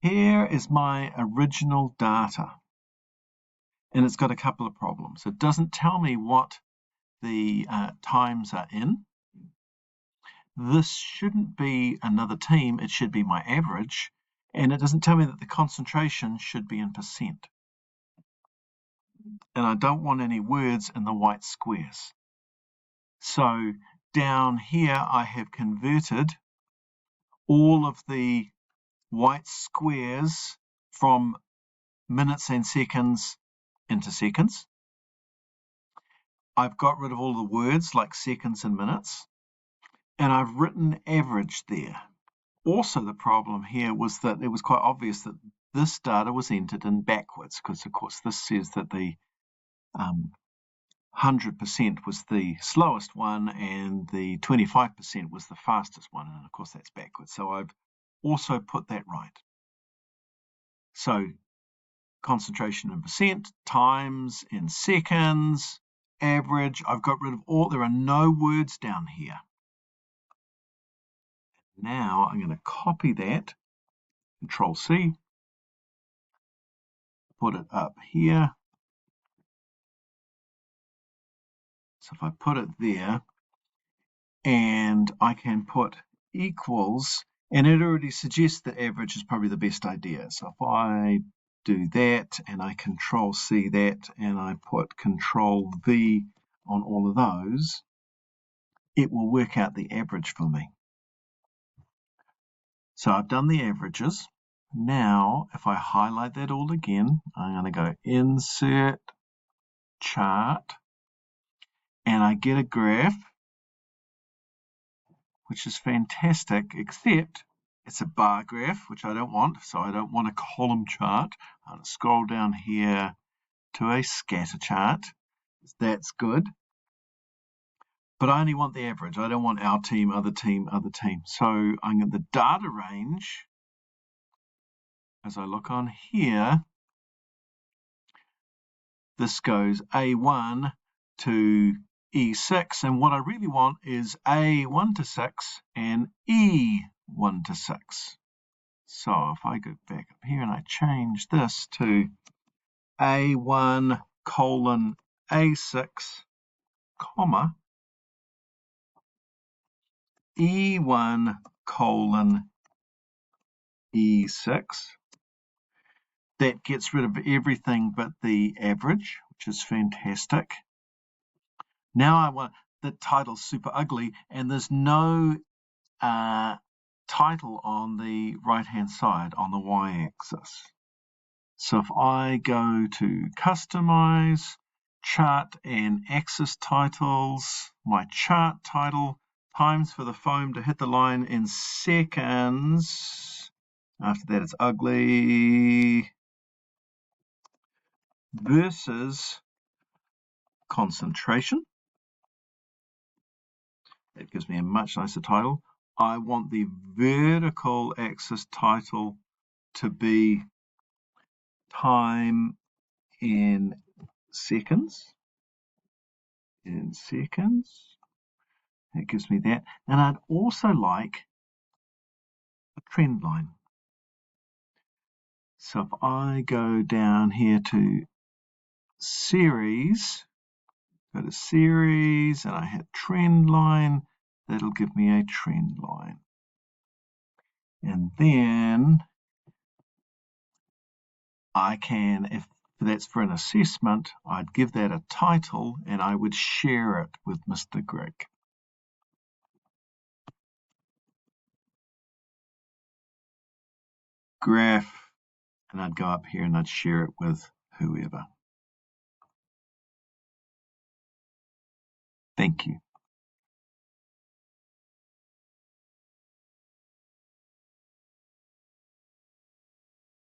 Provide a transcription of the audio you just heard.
Here is my original data, and it's got a couple of problems. It doesn't tell me what the times are in. This shouldn't be another team, it should be my average, and it doesn't tell me that the concentration should be in percent. And I don't want any words in the white squares. So down here I have converted all of the white squares from minutes and seconds into seconds. I've got rid of all the words like seconds and minutes, and I've written average there. Also, the problem here was that it was quite obvious that this data was entered in backwards, because of course this says that the 100% was the slowest one and the 25% was the fastest one, and of course that's backwards. So I've also put that right. So concentration in percent, times in seconds, average. I've got rid of all, there are no words down here. Now I'm going to copy that, Control C, put it up here. So if I put it there, and I can put equals, and it already suggests that average is probably the best idea. So if I do that, and I Control C that, and I put Control V on all of those, it will work out the average for me. So I've done the averages. Now, if I highlight that all again, I'm going to go Insert, Chart, and I get a graph, which is fantastic, except it's a bar graph, which I don't want, so I don't want a column chart. I'll scroll down here to a scatter chart. That's good. But I only want the average. I don't want our team, other team, other team. So I'm going to the data range, as I look on here, this goes A1 to E6, and what I really want is A1 to 6 and E1 to 6. So if I go back up here and I change this to A1 colon A6, comma, E1 colon E6, that gets rid of everything but the average, which is fantastic. Now I want the title super ugly, and there's no title on the right hand side on the y-axis. So if I go to customize, chart and axis titles, my chart title, times for the foam to hit the line in seconds. After that it's ugly, versus concentration. That gives me a much nicer title. I want the vertical axis title to be time in seconds. In seconds. That gives me that. And I'd also like a trend line. So if I go down here to series, go to series, and I hit trend line, that'll give me a trend line. And then I can, if that's for an assessment, I'd give that a title and I would share it with Mr. Grigg. Graph, and I'd go up here and I'd share it with whoever. Thank you.